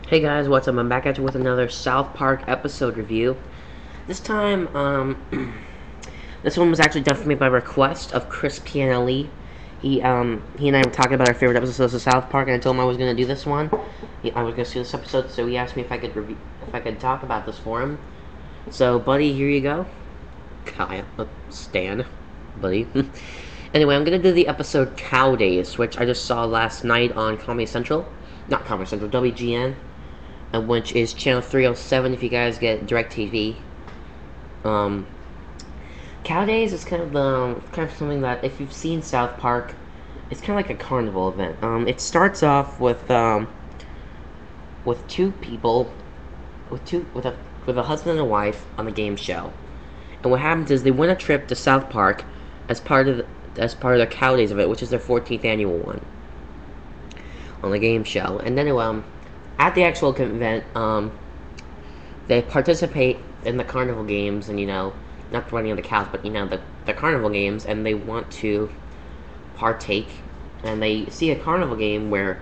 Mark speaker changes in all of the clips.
Speaker 1: Hey guys, what's up? I'm back at you with another South Park episode review. This time, this one was actually done for me by request of Chris Pianelli. He and I were talking about our favorite episodes of South Park, and I told him I was gonna do this one. I was gonna do this episode, so he asked me if I could talk about this for him. So, buddy, here you go. Kyle, Stan, buddy. Anyway, I'm gonna do the episode Cow Days, which I just saw last night on Comedy Central. Not Comedy Central, WGN. Which is channel 307 if you guys get DirecTV. Um, Cow Days is kind of something that if you've seen South Park, it's kind of like a carnival event. It starts off with two people, with a husband and a wife on the game show, and what happens is they win a trip to South Park as part of the Cow Days event, which is their 14th annual one on the game show, and then at the actual event, they participate in the carnival games, and not running of the cows, but the carnival games, and they want to partake, and they see a carnival game where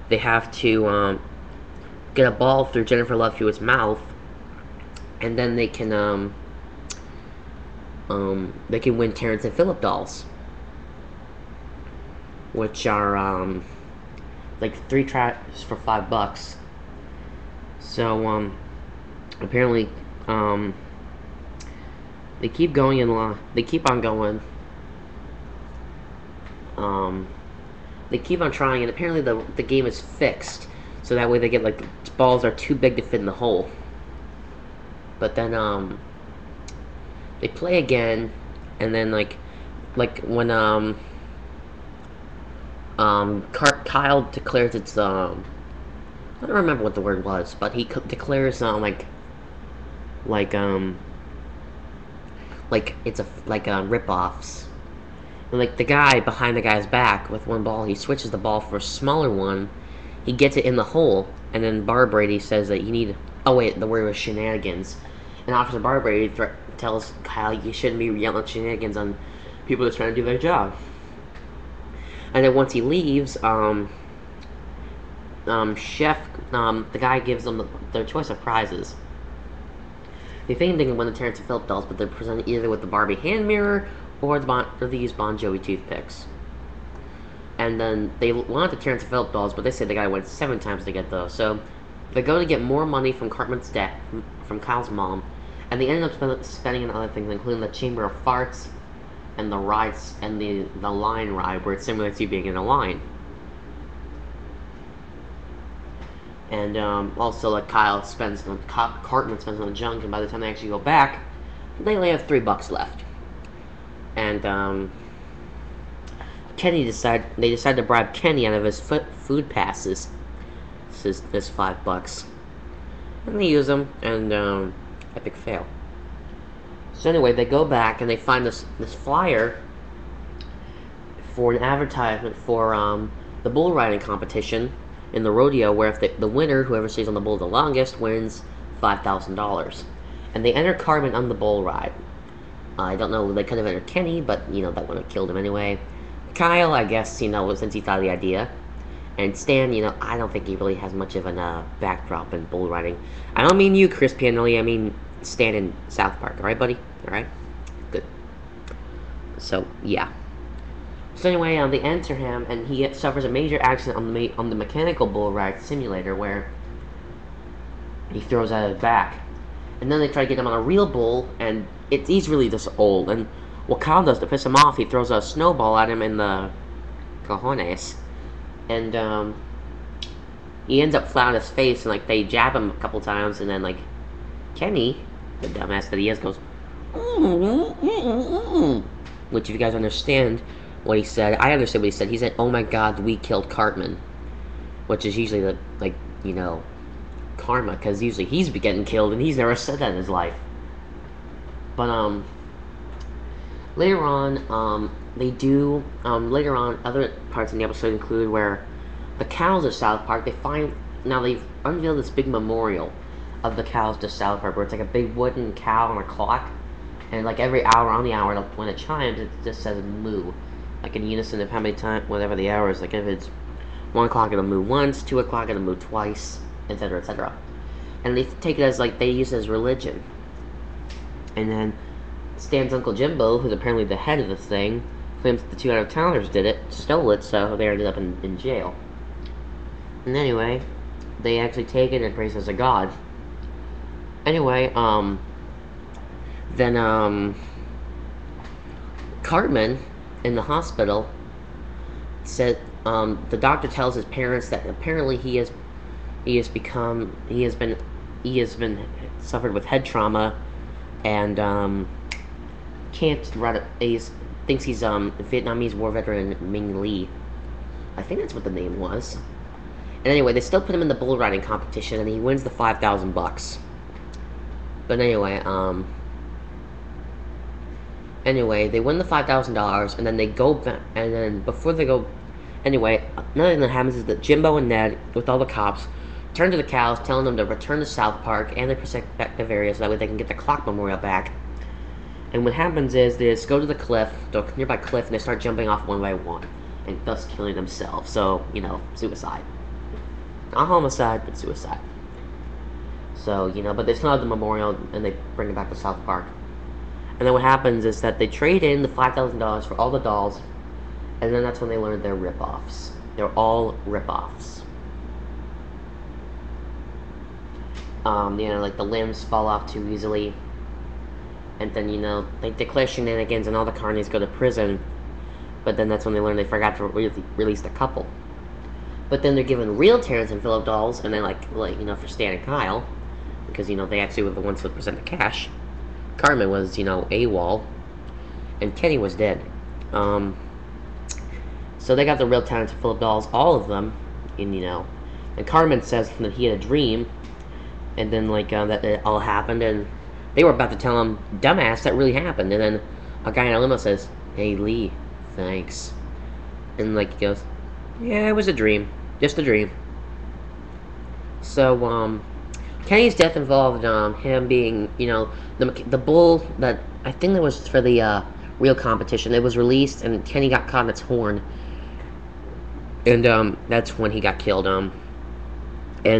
Speaker 1: they have to get a ball through Jennifer Love Hewitt's mouth, and then they can win Terrence and Phillip dolls, which are like 3 tracks for $5. So apparently they keep going in line. They keep on going. They keep on trying, and apparently the game is fixed, so that way they get like balls are too big to fit in the hole. But then they play again, and then like when Kyle declares it's I don't remember what the word was, but he declares like it's rip-offs. And like the guy behind the guy's back with one ball, he switches the ball for a smaller one. He gets it in the hole, and then Barb Brady says that you need. Oh wait, the word was shenanigans. And Officer Barb Brady tells Kyle you shouldn't be yelling shenanigans on people that's trying to do their job. And then once he leaves, Chef, the guy gives them their choice of prizes. They think they can win the Terrence and Phillip dolls, but they're presented either with the Barbie hand mirror or they use Bon Jovi toothpicks. And then they want the Terrence and Phillip dolls, but they say they gotta win 7 times to get those. So they go to get more money from Cartman's debt from Kyle's mom, and they end up spending on other things, including the Chamber of Farts and the rides and the line ride, where it's similar to being in a line. And also, like Cartman spends on the junk, and by the time they actually go back, they only have $3 left. And they decide to bribe Kenny out of his food passes. This $5, and they use them, and epic fail. So anyway, they go back and they find this flyer for an advertisement for the bull riding competition in the rodeo, where if the winner, whoever stays on the bull the longest, wins $5,000. And they enter Cartman on the bull ride. I don't know, they could have entered Kenny, but that wouldn't have killed him anyway. Kyle, I guess, since he thought of the idea. And Stan, I don't think he really has much of a backdrop in bull riding. I don't mean you, Chris Pianelli, I mean Stan in South Park, alright, buddy? Alright? Good. So, yeah. So anyway, they enter him, and he suffers a major accident on the mechanical bull ride simulator, where he throws out his back. And then they try to get him on a real bull, and he's really just old. And what Kyle does to piss him off, he throws a snowball at him in the cojones. And he ends up flat on his face, and they jab him a couple times, and then Kenny, the dumbass that he is, goes, which if you guys understand what he said, I understand what he said. He said, "Oh my God, we killed Cartman," which is usually karma, because usually he's getting killed, and he's never said that in his life. But later on, later on, other parts in the episode include where the cows of South Park, they've unveiled this big memorial of the cows to South Park, where it's like a big wooden cow on a clock, and every hour on the hour, when it chimes, it just says moo, in unison of how many times, whatever the hour is. If it's 1 o'clock, it'll moo once, 2 o'clock, it'll moo twice, etc., etc. And they take it as, like, they use it as religion. And then Stan's Uncle Jimbo, who's apparently the head of the thing, claims that the two out-of-towners did it, stole it, so they ended up in jail. And anyway, they actually take it and praise it as a god. Anyway, then, Cartman, in the hospital, said, the doctor tells his parents that apparently he has been suffered with head trauma, and, can't write thinks he's, Vietnamese war veteran Ming Lee. I think that's what the name was. And anyway, they still put him in the bull riding competition, and he wins the $5,000. But anyway, they win the $5,000, and then they go back, and then before they go, anyway, another thing that happens is that Jimbo and Ned, with all the cops, turn to the cows, telling them to return to South Park and the prospective area so that way they can get the clock memorial back. And what happens is they just go to the nearby cliff, and they start jumping off one by one, and thus killing themselves. So, you know, suicide. Not homicide, but suicide. So, you know, but they still have the memorial, and they bring it back to South Park. And then what happens is that they trade in the $5,000 for all the dolls, and then that's when they learn they're rip-offs. They're all rip-offs. You know, like the limbs fall off too easily. And then, you know, they declare shenanigans and all the carnies go to prison. But then that's when they learn they forgot to release the couple. But then they're given real Terrence and Phillip dolls, and then, like you know, for Stan and Kyle. Because, you know, they actually were the ones that present the cash. Cartman was, you know, AWOL. And Kenny was dead. So they got the real Terrence and Phillip dolls, all of them. And, you know, and Cartman says that he had a dream. And then, like, that it all happened, and they were about to tell him, dumbass, that really happened. And then a guy in a limo says, hey, Lee, thanks. And, like, he goes, yeah, it was a dream. Just a dream. So, Kenny's death involved, him being, you know, the bull that, I think that was for the, real competition. It was released, and Kenny got caught in its horn. And, that's when he got killed, And,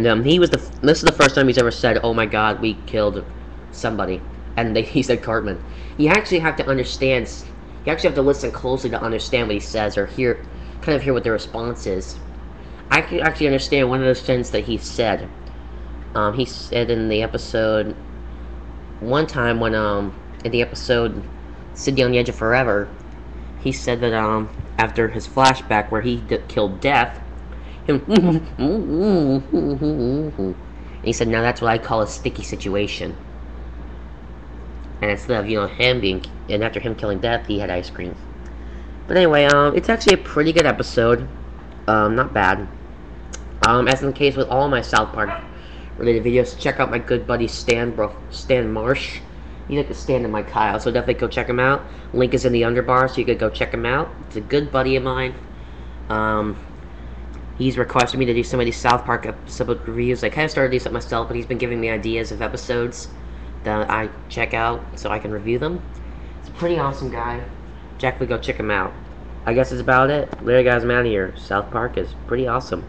Speaker 1: this is the first time he's ever said, oh my god, we killed somebody. And he said Cartman. You actually have to understand, you actually have to listen closely to understand what he says, or kind of hear what the response is. I can actually understand one of those things that he said. He said in the episode, one time when, in the episode, City on the Edge of Forever, he said that, after his flashback where he killed Death, and he said, now that's what I call a sticky situation. And instead of, you know, and after him killing Death, he had ice cream. But anyway, it's actually a pretty good episode. Not bad. As in the case with all my South Park related videos, check out my good buddy Stan Marsh. He's like the Stan and my Kyle, so definitely go check him out. Link is in the underbar, so you could go check him out. It's a good buddy of mine. He's requested me to do some of these South Park episode reviews. I kind of started to do something myself, but he's been giving me ideas of episodes that I check out so I can review them. It's a pretty awesome guy. Definitely go check him out. I guess that's about it. Later, guys, I'm out of here. South Park is pretty awesome.